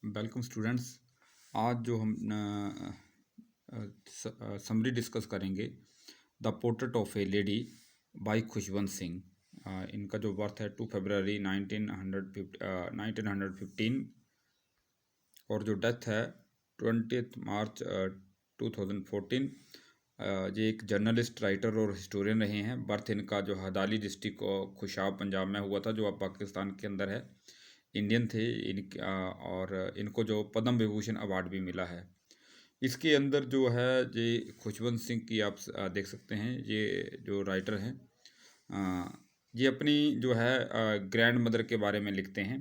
Welcome students. आज जो हम समरी डिस्कस करेंगे the portrait of a lady by Khushwant Singh. इनका जो बर्थ है 2 फरवरी 1915 और जो डेथ है 20 मार्च 2014। ये एक जर्नलिस्ट, राइटर और हिस्टोरियन रहे हैं। बर्थ इनका जो हदाली डिस्ट्रिक्ट और खुशाब पंजाब में हुआ था, जो अब पाकिस्तान के अंदर है। इंडियन थे और इनको जो पद्म विभूषण अवार्ड भी मिला है। इसके अंदर जो है ये खुशवंत सिंह की आप देख सकते हैं। ये जो राइटर हैं ये अपनी जो है ग्रैंड मदर के बारे में लिखते हैं।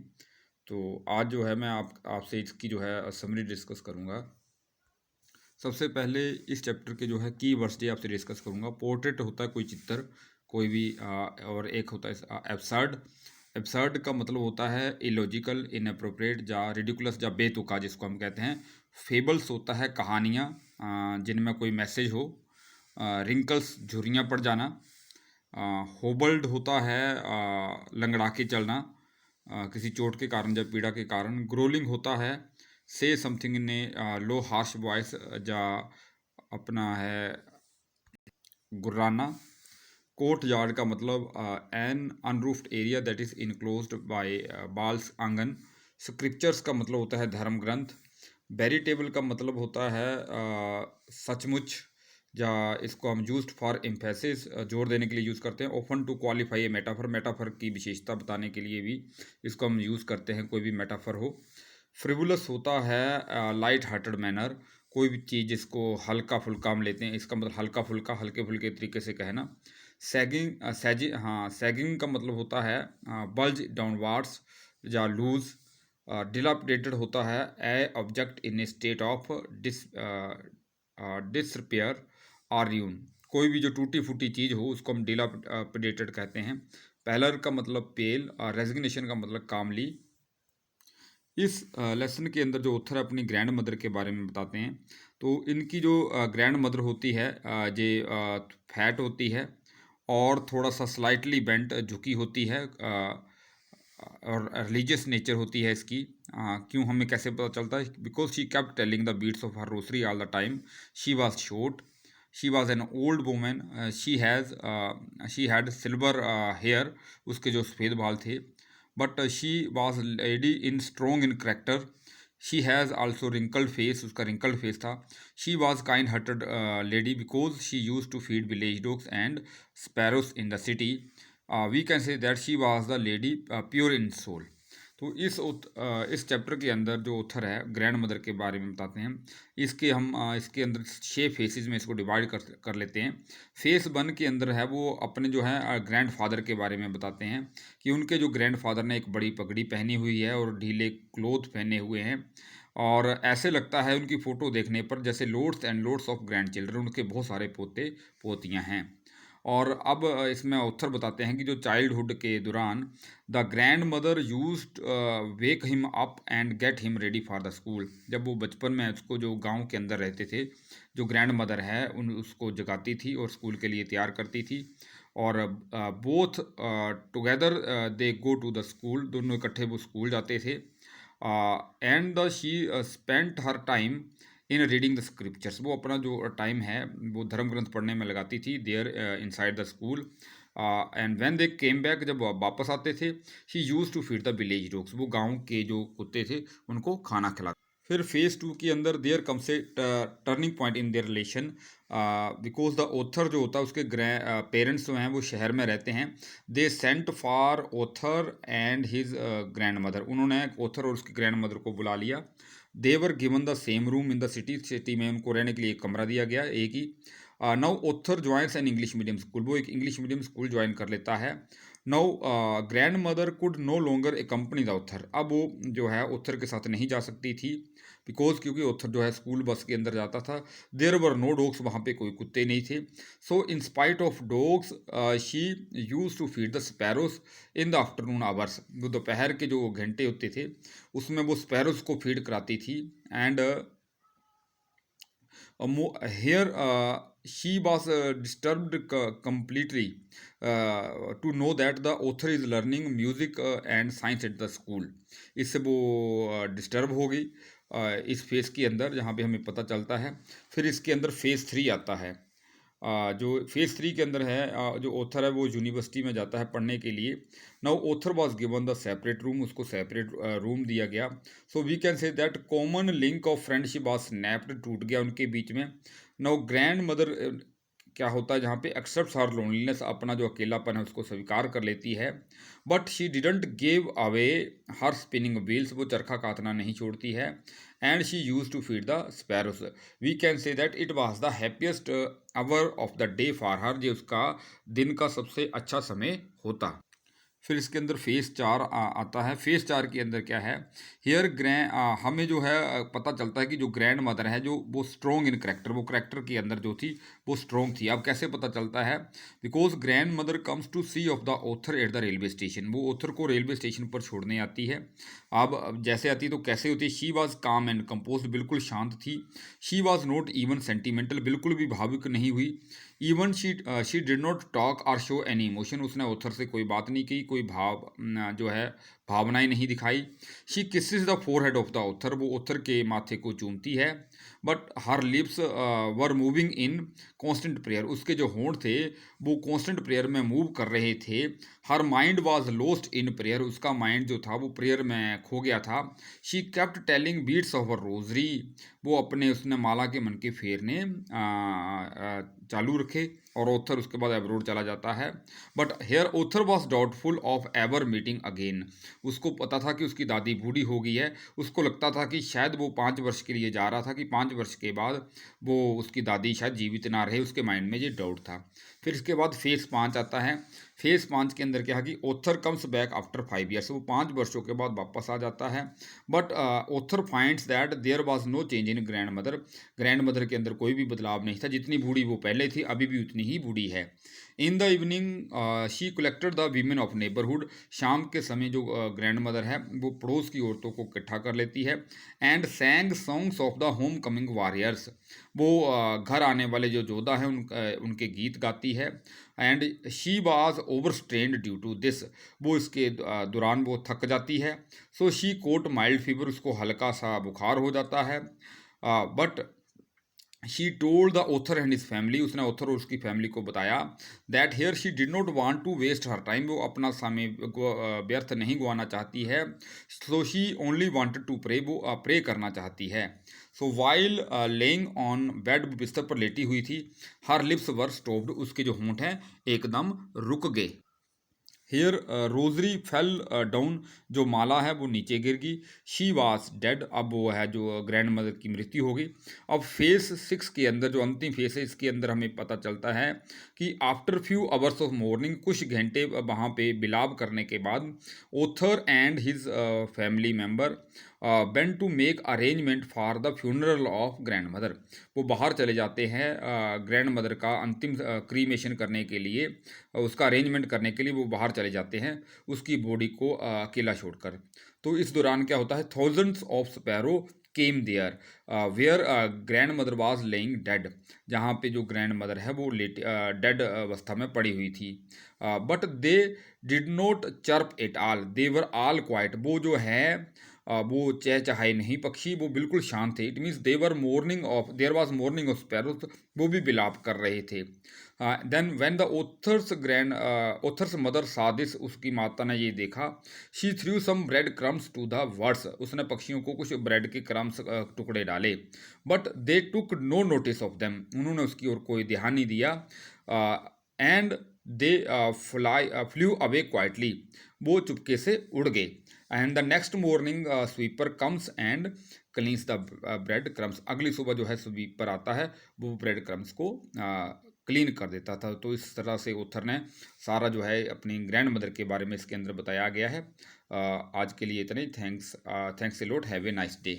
तो आज जो है मैं आपसे इसकी जो है समरी डिस्कस करूँगा। सबसे पहले इस चैप्टर के जो है की वर्ड्स आपसे डिस्कस करूँगा। पोर्ट्रेट होता है कोई चित्र, कोई भी और एक होता है एब्सर्ड। एब्सर्ड का मतलब होता है इलॉजिकल, इनअप्रोप्रिएट या रिडिकुलस या बेतुका, जिसको हम कहते हैं। फेबल्स होता है कहानियाँ जिनमें कोई मैसेज हो। रिंकल्स झुर्रियाँ पड़ जाना। होबल्ड होता है लंगड़ा के चलना किसी चोट के कारण या पीड़ा के कारण। ग्रोलिंग होता है से something in a low harsh voice या अपना है गुर्राना। कोर्ट यार्ड का मतलब an unroofed area that is enclosed by walls आंगन। स्क्रिप्चर्स का मतलब होता है धर्म ग्रंथ। वेरिटेबल का मतलब होता है सचमुच, या इसको हम यूज्ड फॉर एम्फेसिस, जोर देने के लिए यूज़ करते हैं। Open to qualify a metaphor, metaphor की विशेषता बताने के लिए भी इसको हम यूज़ करते हैं, कोई भी मेटाफर हो। फ्रिवुलस होता है लाइट हार्टेड मैनर, कोई भी चीज़ जिसको हल्का फुल्का हम लेते हैं, इसका मतलब हल्का फुल्का, हल्के फुल्के तरीके से कहना। सैगिंग का मतलब होता है बल्ज डाउनवार्ड्स या लूज। डिलापिडेटेड होता है a object in a state of disrepair और र्यून। कोई भी जो टूटी फूटी चीज़ हो उसको हम डिलापिडेटेड कहते हैं। पैलर का मतलब पेल और रेजिग्नेशन का मतलब कामली। इस लेसन के अंदर जो ऑथर अपनी ग्रैंड मदर के बारे में बताते हैं। तो इनकी जो ग्रैंड मदर होती है ये फैट होती है और थोड़ा सा स्लाइटली बेंट, झुकी होती है और रिलीजियस नेचर होती है इसकी। क्यों, हमें कैसे पता चलता है? Because she kept telling the beads of her rosary all the time. She was short, she was an old women, she had silver hair, उसके जो सफ़ेद बाल थे। But she was lady in strong in character. She has also wrinkled face, उसका wrinkled face था। She was kind hearted lady because she use to feed village dogs and sparrows in the city. We can say that she was the lady pure in soul. तो इस chapter के अंदर जो author है grand mother के बारे में बताते हैं। इसके अंदर 6 फेसेस में इसको डिवाइड कर लेते हैं। फेस 1 के अंदर है वो अपने जो है ग्रैंड फादर के बारे में बताते हैं कि उनके जो ग्रैंड फादर ने एक बड़ी पगड़ी पहनी हुई है और ढीले क्लोथ पहने हुए हैं, और ऐसे लगता है उनकी फ़ोटो देखने पर जैसे loads and loads of grand children, उनके बहुत सारे पोते पोतियाँ हैं। और अब इसमें ऑथर बताते हैं कि जो चाइल्डहुड के दौरान the grand mother used wake him up and get him ready for the school. जब वो बचपन में उसको जो गांव के अंदर रहते थे, जो ग्रैंड मदर है उसको जगाती थी और स्कूल के लिए तैयार करती थी। और both together they go to the school, दोनों इकट्ठे वो स्कूल जाते थे। And she spent her time in reading the scriptures, वो अपना जो टाइम है वो धर्म ग्रंथ पढ़ने में लगाती थी there inside the school. And when they came back, जब वापस आते थे, she use to feed the village dogs, वो गांव के जो कुत्ते थे उनको खाना खिला। फिर फेज 2 के अंदर there comes a turning point in their relation, because the author जो होता है उसके पेरेंट्स जो हैं वो शहर में रहते हैं। They sent for author and his grand mother, उन्होंने ऑथर और उसकी ग्रैंड मदर को बुला लिया। They were given the same room in the city में उनको रहने के लिए एक कमरा दिया गया, एक ही। Now author joins an English medium school, वो एक इंग्लिश मीडियम स्कूल ज्वाइन कर लेता है। Now grandmother could no longer accompany the author, अब वो जो है ऑथर के साथ नहीं जा सकती थी, बिकॉज क्योंकि ऑथर जो है स्कूल बस के अंदर जाता था। देयर वर नो डॉग्स, वहाँ पे कोई कुत्ते नहीं थे। So in spite of dogs she use to feed the sparrows in the afternoon hours, वो दोपहर के जो घंटे होते थे उसमें वो स्पैरोस को फीड कराती थी। And here she was disturbed completely to know that the author is learning music and science at the school. इससे वो डिस्टर्ब हो गई इस फेज़ के अंदर, जहाँ पे हमें पता चलता है। फिर इसके अंदर फेज़ 3 आता है। जो फेज़ 3 के अंदर है, जो ऑथर है वो यूनिवर्सिटी में जाता है पढ़ने के लिए। Now author was given the separate room, उसको सेपरेट रूम दिया गया। So we can say that common link of friendship was snapped, टूट गया उनके बीच में। नाउ ग्रैंड मदर क्या होता है, जहाँ पे एक्सेप्ट हर लोनलीनेस, अपना जो अकेलापन है उसको स्वीकार कर लेती है। But she didn't give away her spinning wheels, वो चरखा काटना नहीं छोड़ती है। And she use to feed the sparrows. We can say that it was the happiest hour of the day for her, ये उसका दिन का सबसे अच्छा समय होता। फिर इसके अंदर फेज़ 4 आता है। फेज़ 4 के अंदर क्या है, हियर हमें जो है पता चलता है कि जो ग्रैंड मदर है, जो वो स्ट्रॉन्ग इन करेक्टर, वो करेक्टर के अंदर जो थी वो स्ट्रॉन्ग थी। अब कैसे पता चलता है, because grand mother comes to see off the author at the railway station, वो ऑथर को रेलवे स्टेशन पर छोड़ने आती है। अब जैसे आती है तो कैसे होती है, शी वॉज काम एंड कंपोज, बिल्कुल शांत थी। She was not even sentimental, बिल्कुल भी भावुक नहीं हुई। Even she did not talk और शो एनी इमोशन, उसने ऑथर से कोई बात नहीं की, कोई जो है भावनाएं नहीं दिखाई। She kisses the forehead of the author, वो ऑथर के माथे को चूमती है। But her lips were moving in constant prayer, उसके जो होंठ थे वो कॉन्स्टेंट प्रेयर में मूव कर रहे थे। Her mind was lost in prayer, उसका माइंड जो था वो प्रेयर में खो गया था। She kept telling beads of a rosary, वो अपने उसने माला के मन के फेरने चालू रखे। और ऑथर उसके बाद एब्रोड चला जाता है। But here author was doubtful of ever meeting again, उसको पता था कि उसकी दादी बूढ़ी हो गई है। उसको लगता था कि शायद वो 5 वर्ष के लिए जा रहा था, कि 5 वर्ष के बाद वो उसकी दादी शायद जीवित ना रहे, उसके माइंड में ये डाउट था। फिर इसके बाद फेज़ 5 आता है। फेज़ 5 के अंदर क्या है कि author comes back after 5 years, वो 5 वर्षों के बाद वापस आ जाता है। But author finds that there was no change in grand mother, grand mother के अंदर कोई भी बदलाव नहीं था, जितनी बूढ़ी वो पहले थी अभी भी उतनी ही बूढ़ी है। In the evening she collected the women of neighbourhood, शाम के समय जो ग्रैंड मदर है वो पड़ोस की औरतों को इकट्ठा कर लेती है। And सैंग songs of the home coming warriors, वो घर आने वाले जो योद्धा हैं उनके गीत गाती है। And she was over strained due to this, वो इसके दौरान वो थक जाती है। So she caught mild fever, उसको हल्का सा बुखार हो जाता है। But she told the author and his family, उसने ऑथर और उसकी फैमिली को बताया that here she did not want to waste her time, वो अपना समय व्यर्थ नहीं गवाना चाहती है। So she only wanted to pray, वो प्रे करना चाहती है। So while laying on bed, बिस्तर पर लेटी हुई थी। हर लिप्स वर स्टॉप्ड, उसके जो होंठ हैं एकदम रुक गए। हेयर रोजरी फेल डाउन, जो माला है वो नीचे गिर गई। शी वाज डेड, अब वो है जो ग्रैंड मदर की मृत्यु हो गई। अब फेज 6 के अंदर जो अंतिम फेज है, इसके अंदर हमें पता चलता है कि after few hours of mourning, कुछ घंटे वहाँ पे बिलाव करने के बाद, author and his family member went to make arrangement for the funeral of grand mother, वो बाहर चले जाते हैं ग्रैंड मदर का अंतिम क्रीमेशन करने के लिए, उसका अरेंजमेंट करने के लिए वो बाहर चले जाते हैं उसकी बॉडी को अकेला छोड़कर। तो इस दौरान क्या होता है, thousands of sparrow came there where grand mother was laying dead, जहाँ पे जो ग्रैंड मदर है वो डेड अवस्था में पड़ी हुई थी। But they did not chirp at all, they were all quite, वो जो है वो चहचहाए नहीं पक्षी, वो बिल्कुल शांत थे। It means there were mourning of there was mourning of sparrows, वो भी बिलाप कर रहे थे। Then when the author's mother saw this, उसकी माता ने ये देखा। She threw some bread crumbs to the birds, उसने पक्षियों को कुछ ब्रेड के क्रम्स टुकड़े डाले। But they took no notice of them, उन्होंने उसकी ओर कोई ध्यान नहीं दिया। And they flew away quietly, वो चुपके से उड़ गए। And the next morning sweeper comes and cleans the bread crumbs, अगली सुबह जो है स्वीपर आता है, वो ब्रेड क्रम्स को क्लीन कर देता था। तो इस तरह से ऑथर ने सारा जो है अपनी ग्रैंड मदर के बारे में इसके अंदर बताया गया है। आज के लिए इतना ही। Thanks a lot, have a nice day.